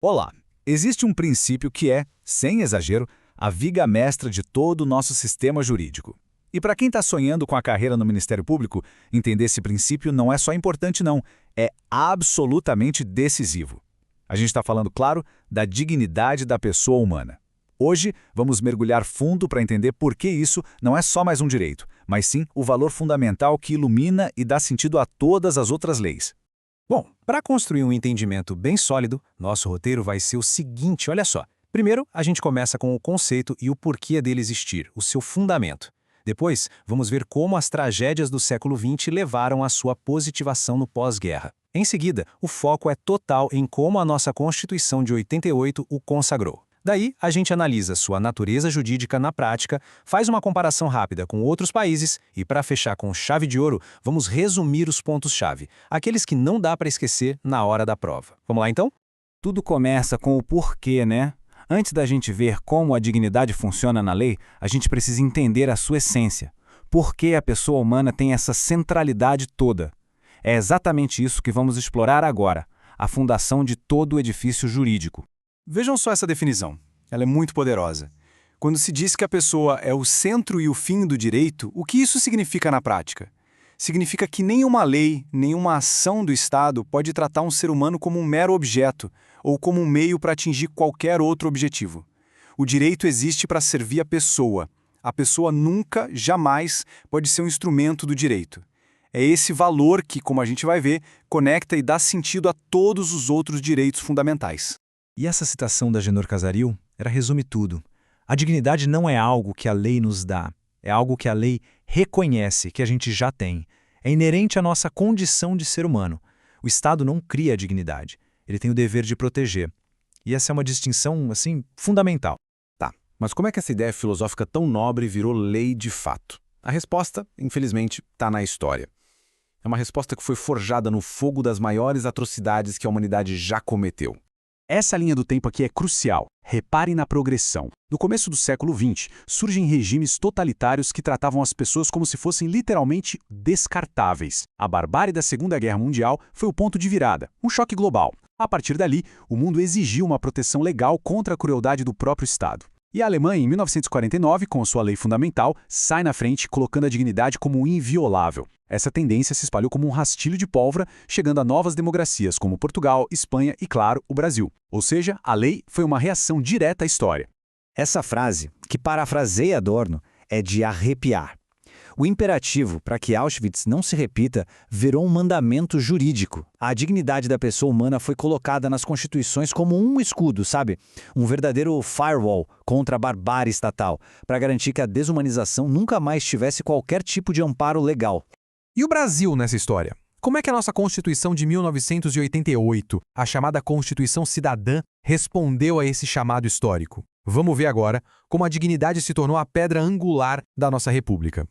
Olá! Existe um princípio que é, sem exagero, a viga mestra de todo o nosso sistema jurídico. E para quem está sonhando com a carreira no Ministério Público, entender esse princípio não é só importante não, é absolutamente decisivo. A gente está falando, claro, da dignidade da pessoa humana. Hoje, vamos mergulhar fundo para entender por que isso não é só mais um direito, mas sim o valor fundamental que ilumina e dá sentido a todas as outras leis. Bom, para construir um entendimento bem sólido, nosso roteiro vai ser o seguinte, olha só. Primeiro, a gente começa com o conceito e o porquê dele existir, o seu fundamento. Depois, vamos ver como as tragédias do século XX levaram à sua positivação no pós-guerra. Em seguida, o foco é total em como a nossa Constituição de 88 o consagrou. Daí, a gente analisa sua natureza jurídica na prática, faz uma comparação rápida com outros países e, para fechar com chave de ouro, vamos resumir os pontos-chave, aqueles que não dá para esquecer na hora da prova. Vamos lá, então? Tudo começa com o porquê, né? Antes da gente ver como a dignidade funciona na lei, a gente precisa entender a sua essência. Por que a pessoa humana tem essa centralidade toda? É exatamente isso que vamos explorar agora, a fundação de todo o edifício jurídico. Vejam só essa definição. Ela é muito poderosa. Quando se diz que a pessoa é o centro e o fim do direito, o que isso significa na prática? Significa que nenhuma lei, nenhuma ação do Estado pode tratar um ser humano como um mero objeto ou como um meio para atingir qualquer outro objetivo. O direito existe para servir a pessoa. A pessoa nunca, jamais, pode ser um instrumento do direito. É esse valor que, como a gente vai ver, conecta e dá sentido a todos os outros direitos fundamentais. E essa citação da Agenor Casaril, ela resume tudo. A dignidade não é algo que a lei nos dá, é algo que a lei reconhece que a gente já tem. É inerente à nossa condição de ser humano. O Estado não cria a dignidade, ele tem o dever de proteger. E essa é uma distinção, assim, fundamental. Tá, mas como é que essa ideia filosófica tão nobre virou lei de fato? A resposta, infelizmente, está na história. É uma resposta que foi forjada no fogo das maiores atrocidades que a humanidade já cometeu. Essa linha do tempo aqui é crucial. Reparem na progressão. No começo do século XX, surgem regimes totalitários que tratavam as pessoas como se fossem literalmente descartáveis. A barbárie da Segunda Guerra Mundial foi o ponto de virada, um choque global. A partir dali, o mundo exigiu uma proteção legal contra a crueldade do próprio Estado. E a Alemanha, em 1949, com sua lei fundamental, sai na frente colocando a dignidade como inviolável. Essa tendência se espalhou como um rastilho de pólvora, chegando a novas democracias como Portugal, Espanha e, claro, o Brasil. Ou seja, a lei foi uma reação direta à história. Essa frase, que parafraseia Adorno, é de arrepiar. O imperativo para que Auschwitz não se repita virou um mandamento jurídico. A dignidade da pessoa humana foi colocada nas constituições como um escudo, sabe? Um verdadeiro firewall contra a barbárie estatal, para garantir que a desumanização nunca mais tivesse qualquer tipo de amparo legal. E o Brasil nessa história? Como é que a nossa Constituição de 1988, a chamada Constituição Cidadã, respondeu a esse chamado histórico? Vamos ver agora como a dignidade se tornou a pedra angular da nossa República.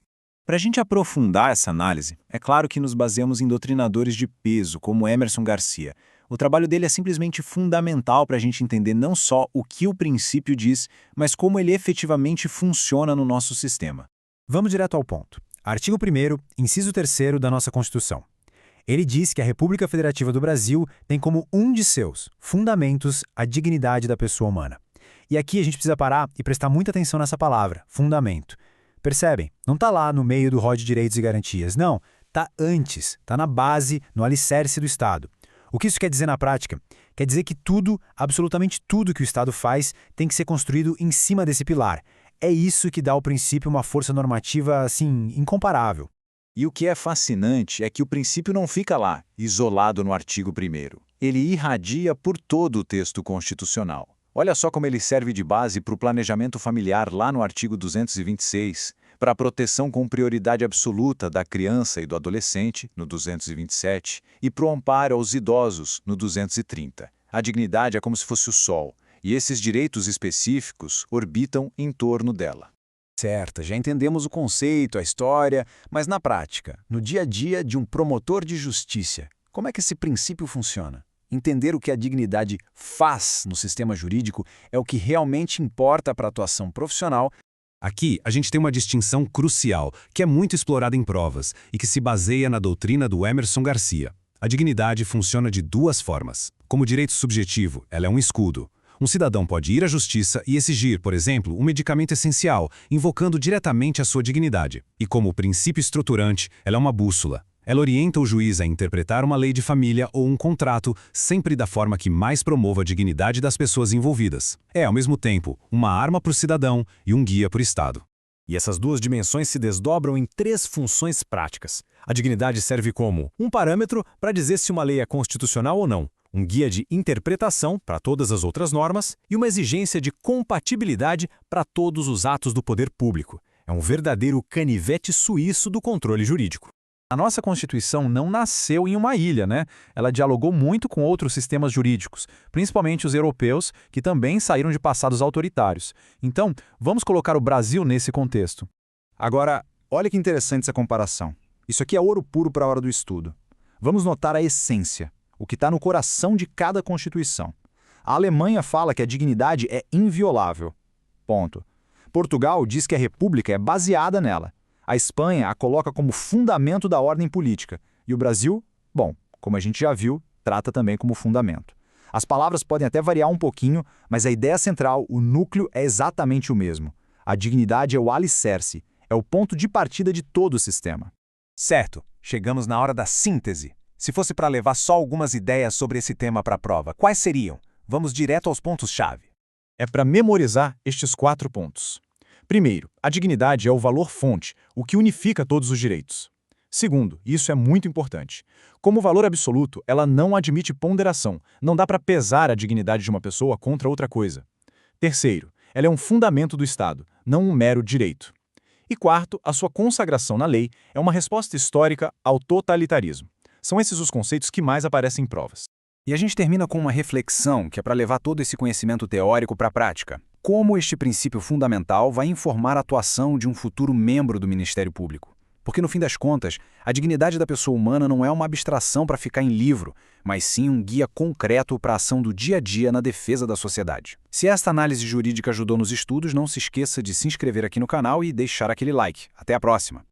Para a gente aprofundar essa análise, é claro que nos baseamos em doutrinadores de peso, como Emerson Garcia. O trabalho dele é simplesmente fundamental para a gente entender não só o que o princípio diz, mas como ele efetivamente funciona no nosso sistema. Vamos direto ao ponto. Artigo 1º, inciso 3º da nossa Constituição. Ele diz que a República Federativa do Brasil tem como um de seus fundamentos a dignidade da pessoa humana. E aqui a gente precisa parar e prestar muita atenção nessa palavra, fundamento. Percebem? Não está lá no meio do rol de direitos e garantias, não. Está antes, está na base, no alicerce do Estado. O que isso quer dizer na prática? Quer dizer que tudo, absolutamente tudo que o Estado faz tem que ser construído em cima desse pilar. É isso que dá ao princípio uma força normativa, assim, incomparável. E o que é fascinante é que o princípio não fica lá, isolado no artigo 1º. Ele irradia por todo o texto constitucional. Olha só como ele serve de base para o planejamento familiar lá no artigo 226, para a proteção com prioridade absoluta da criança e do adolescente, no 227, e para o amparo aos idosos, no 230. A dignidade é como se fosse o sol, e esses direitos específicos orbitam em torno dela. Certo, já entendemos o conceito, a história, mas na prática, no dia a dia de um promotor de justiça, como é que esse princípio funciona? Entender o que a dignidade faz no sistema jurídico é o que realmente importa para a atuação profissional. Aqui, a gente tem uma distinção crucial, que é muito explorada em provas e que se baseia na doutrina do Emerson Garcia. A dignidade funciona de duas formas. Como direito subjetivo, ela é um escudo. Um cidadão pode ir à justiça e exigir, por exemplo, um medicamento essencial, invocando diretamente a sua dignidade. E como princípio estruturante, ela é uma bússola. Ela orienta o juiz a interpretar uma lei de família ou um contrato, sempre da forma que mais promova a dignidade das pessoas envolvidas. É, ao mesmo tempo, uma arma para o cidadão e um guia para o Estado. E essas duas dimensões se desdobram em 3 funções práticas. A dignidade serve como um parâmetro para dizer se uma lei é constitucional ou não, um guia de interpretação para todas as outras normas e uma exigência de compatibilidade para todos os atos do poder público. É um verdadeiro canivete suíço do controle jurídico. A nossa Constituição não nasceu em uma ilha, né? Ela dialogou muito com outros sistemas jurídicos, principalmente os europeus, que também saíram de passados autoritários. Então, vamos colocar o Brasil nesse contexto. Agora, olha que interessante essa comparação. Isso aqui é ouro puro para a hora do estudo. Vamos notar a essência, o que está no coração de cada Constituição. A Alemanha fala que a dignidade é inviolável. Ponto. Portugal diz que a República é baseada nela. A Espanha a coloca como fundamento da ordem política. E o Brasil, bom, como a gente já viu, trata também como fundamento. As palavras podem até variar um pouquinho, mas a ideia central, o núcleo, é exatamente o mesmo. A dignidade é o alicerce, é o ponto de partida de todo o sistema. Certo, chegamos na hora da síntese. Se fosse para levar só algumas ideias sobre esse tema para a prova, quais seriam? Vamos direto aos pontos-chave. É para memorizar estes 4 pontos. Primeiro, a dignidade é o valor-fonte, o que unifica todos os direitos. Segundo, e isso é muito importante, como valor absoluto, ela não admite ponderação, não dá para pesar a dignidade de uma pessoa contra outra coisa. Terceiro, ela é um fundamento do Estado, não um mero direito. E quarto, a sua consagração na lei é uma resposta histórica ao totalitarismo. São esses os conceitos que mais aparecem em provas. E a gente termina com uma reflexão que é para levar todo esse conhecimento teórico para a prática. Como este princípio fundamental vai informar a atuação de um futuro membro do Ministério Público? Porque, no fim das contas, a dignidade da pessoa humana não é uma abstração para ficar em livro, mas sim um guia concreto para a ação do dia a dia na defesa da sociedade. Se esta análise jurídica ajudou nos estudos, não se esqueça de se inscrever aqui no canal e deixar aquele like. Até a próxima!